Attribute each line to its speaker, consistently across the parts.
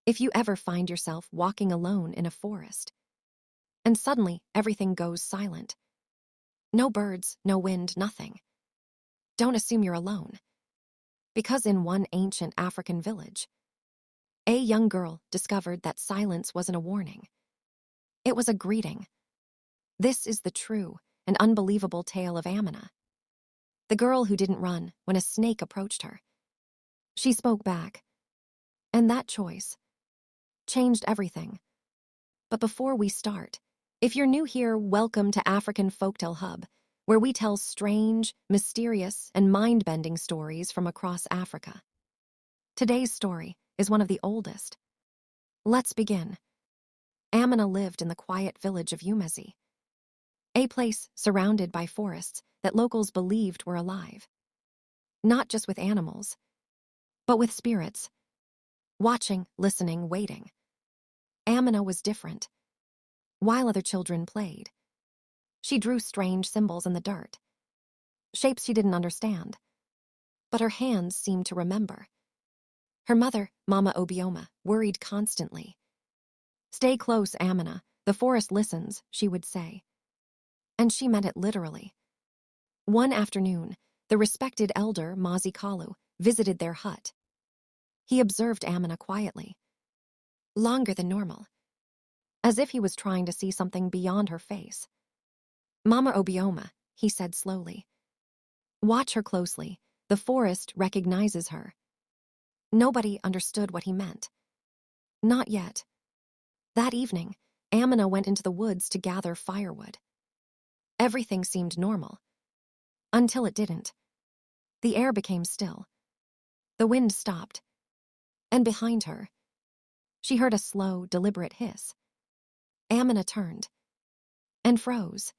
Speaker 1: If you ever find yourself walking alone in a forest, and suddenly everything goes silent, no birds, no wind, nothing, don't assume you're alone. Because in one ancient African village, a young girl discovered that silence wasn't a warning. It was a greeting. This is the true and unbelievable tale of Amina, the girl who didn't run when a snake approached her. She spoke back, and that choice changed everything. But before we start, if you're new here, welcome to African Folktale Hub, where we tell strange, mysterious, and mind-bending stories from across Africa. Today's story is one of the oldest. Let's begin. Amina lived in the quiet village of Umezi, a place surrounded by forests that locals believed were alive. Not just with animals, but with spirits. Watching, listening, waiting. Amina was different. While other children played, she drew strange symbols in the dirt, shapes she didn't understand, but her hands seemed to remember. Her mother, Mama Obioma, worried constantly. "Stay close, Amina. The forest listens," she would say. And she meant it literally. One afternoon, the respected elder, Mazi Kalu, visited their hut. He observed Amina quietly, longer than normal, as if he was trying to see something beyond her face. "Mama Obioma," he said slowly. "Watch her closely. The forest recognizes her." Nobody understood what he meant. Not yet. That evening, Amina went into the woods to gather firewood. Everything seemed normal. Until it didn't. The air became still. The wind stopped. And behind her, she heard a slow, deliberate hiss. Amina turned and froze.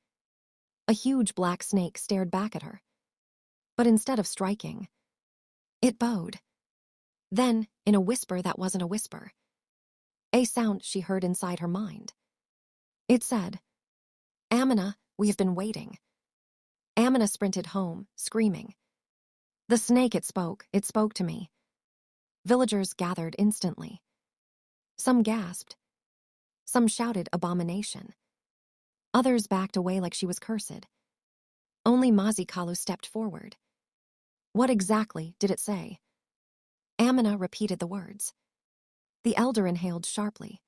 Speaker 1: A huge black snake stared back at her. But instead of striking, it bowed. Then, in a whisper that wasn't a whisper, a sound she heard inside her mind. It said, "Amina, we have been waiting." Amina sprinted home, screaming. "The snake, it spoke to me." Villagers gathered instantly. Some gasped. Some shouted abomination. Others backed away like she was cursed. Only Mazi Kalu stepped forward. "What exactly did it say?" Amina repeated the words. The elder inhaled sharply,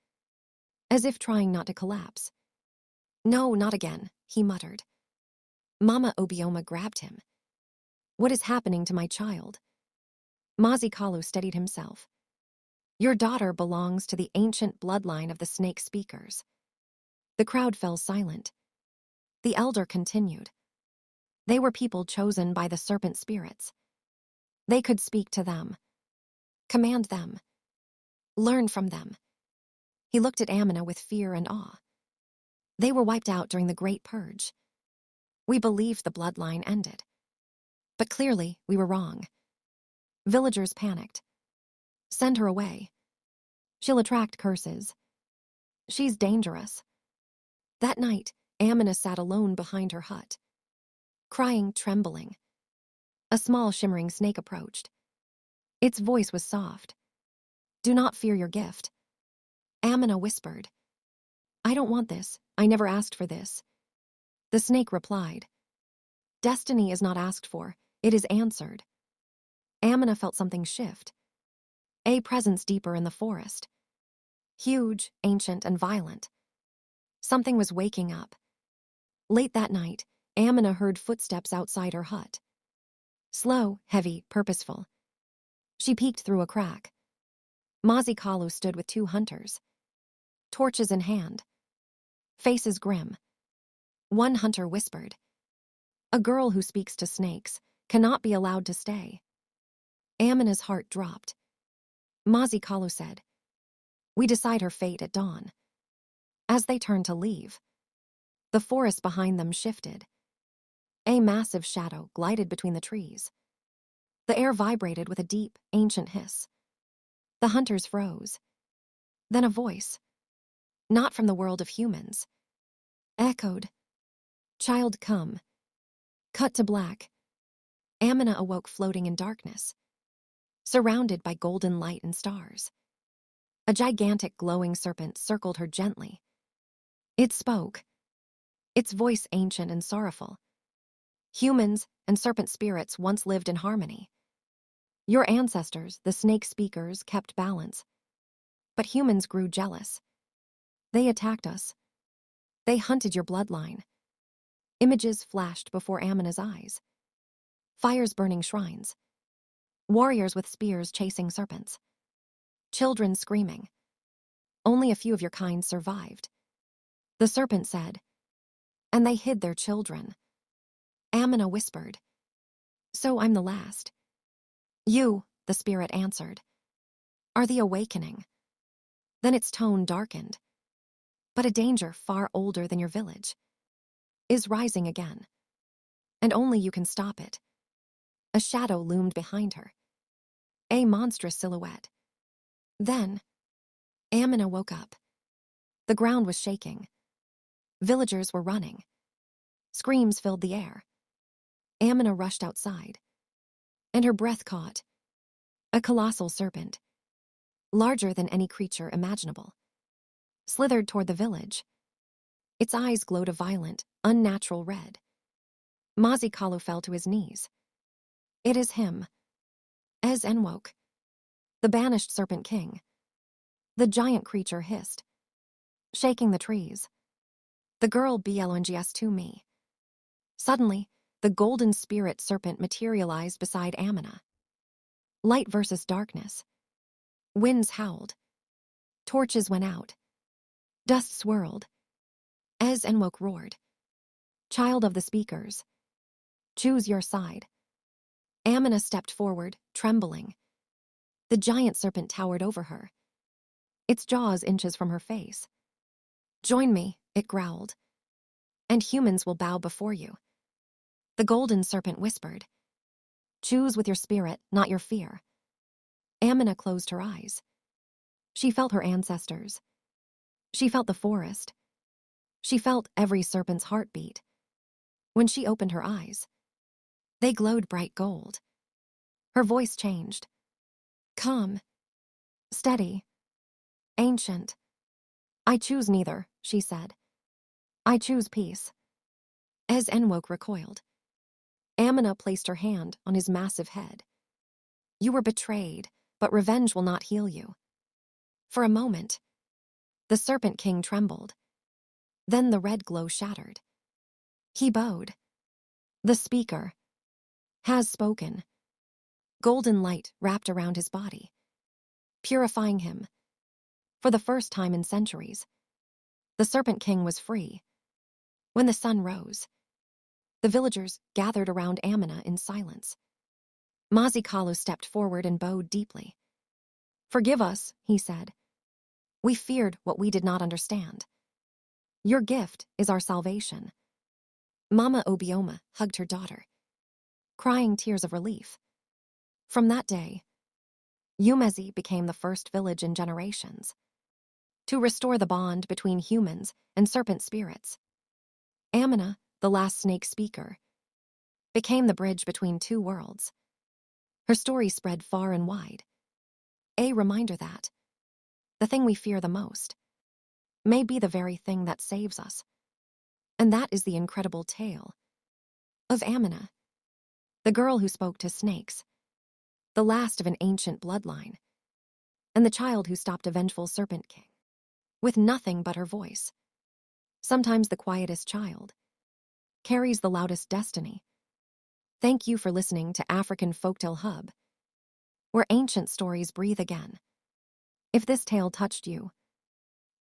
Speaker 1: as if trying not to collapse. "No, not again," he muttered. Mama Obioma grabbed him. "What is happening to my child?" Mazi Kalu steadied himself. "Your daughter belongs to the ancient bloodline of the snake speakers." The crowd fell silent. The elder continued. "They were people chosen by the serpent spirits. They could speak to them, command them, learn from them." He looked at Amina with fear and awe. "They were wiped out during the Great Purge. We believed the bloodline ended. But clearly, we were wrong." Villagers panicked. "Send her away. She'll attract curses. She's dangerous." That night, Amina sat alone behind her hut, crying, trembling. A small shimmering snake approached. Its voice was soft. "Do not fear your gift." Amina whispered. "I don't want this. I never asked for this." The snake replied. "Destiny is not asked for, it is answered." Amina felt something shift. A presence deeper in the forest. Huge, ancient, and violent. Something was waking up. Late that night, Amina heard footsteps outside her hut. Slow, heavy, purposeful. She peeked through a crack. Mazi Kalu stood with two hunters, torches in hand, faces grim. One hunter whispered, "A girl who speaks to snakes cannot be allowed to stay." Amina's heart dropped. Mazi Kalu said, "We decide her fate at dawn." As they turned to leave, the forest behind them shifted. A massive shadow glided between the trees. The air vibrated with a deep, ancient hiss. The hunters froze. Then a voice, not from the world of humans, echoed, "Child, come." Cut to black. Amina awoke floating in darkness, surrounded by golden light and stars. A gigantic glowing serpent circled her gently. It spoke, its voice ancient and sorrowful. Humans and serpent spirits once lived in harmony. Your ancestors, the snake speakers, kept balance. But humans grew jealous. They attacked us. They hunted your bloodline. Images flashed before Amina's eyes. Fires burning shrines. Warriors with spears chasing serpents. Children screaming. Only a few of your kind survived. The serpent said, and they hid their children. Amina whispered, so I'm the last. You, the spirit answered, are the awakening. Then its tone darkened. But a danger far older than your village is rising again. And only you can stop it. A shadow loomed behind her. A monstrous silhouette. Then, Amina woke up. The ground was shaking. Villagers were running. Screams filled the air. Amina rushed outside. And her breath caught. A colossal serpent, larger than any creature imaginable, slithered toward the village. Its eyes glowed a violent, unnatural red. Mazikalu fell to his knees. It is him. Ez Enwoke, the banished serpent king. The giant creature hissed, shaking the trees. The girl blngs to me. Suddenly, the golden spirit serpent materialized beside Amina. Light versus darkness. Winds howled. Torches went out. Dust swirled. Ez Enwoke roared. Child of the speakers, choose your side. Amina stepped forward, trembling. The giant serpent towered over her, its jaws inches from her face. Join me, it growled, and humans will bow before you. The golden serpent whispered, choose with your spirit, not your fear. Amina closed her eyes. She felt her ancestors. She felt the forest. She felt every serpent's heartbeat. When she opened her eyes, they glowed bright gold. Her voice changed. Calm, steady, ancient. I choose neither, she said. I choose peace. Ez Enwoke recoiled. Amina placed her hand on his massive head. You were betrayed, but revenge will not heal you. For a moment, the Serpent King trembled. Then the red glow shattered. He bowed. The speaker has spoken. Golden light wrapped around his body, purifying him. For the first time in centuries, the Serpent King was free. When the sun rose, the villagers gathered around Amina in silence. Mazikalu stepped forward and bowed deeply. Forgive us, he said. We feared what we did not understand. Your gift is our salvation. Mama Obioma hugged her daughter, crying tears of relief. From that day, Umezi became the first village in generations to restore the bond between humans and serpent spirits. Amina, the last snake speaker, became the bridge between two worlds. Her story spread far and wide. A reminder that the thing we fear the most may be the very thing that saves us. And that is the incredible tale of Amina, the girl who spoke to snakes, the last of an ancient bloodline, and the child who stopped a vengeful serpent king with nothing but her voice. Sometimes the quietest child carries the loudest destiny. Thank you for listening to African Folktale Hub, where ancient stories breathe again. If this tale touched you,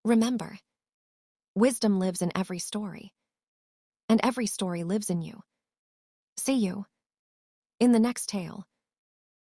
Speaker 1: remember, wisdom lives in every story, and every story lives in you. See you in the next tale.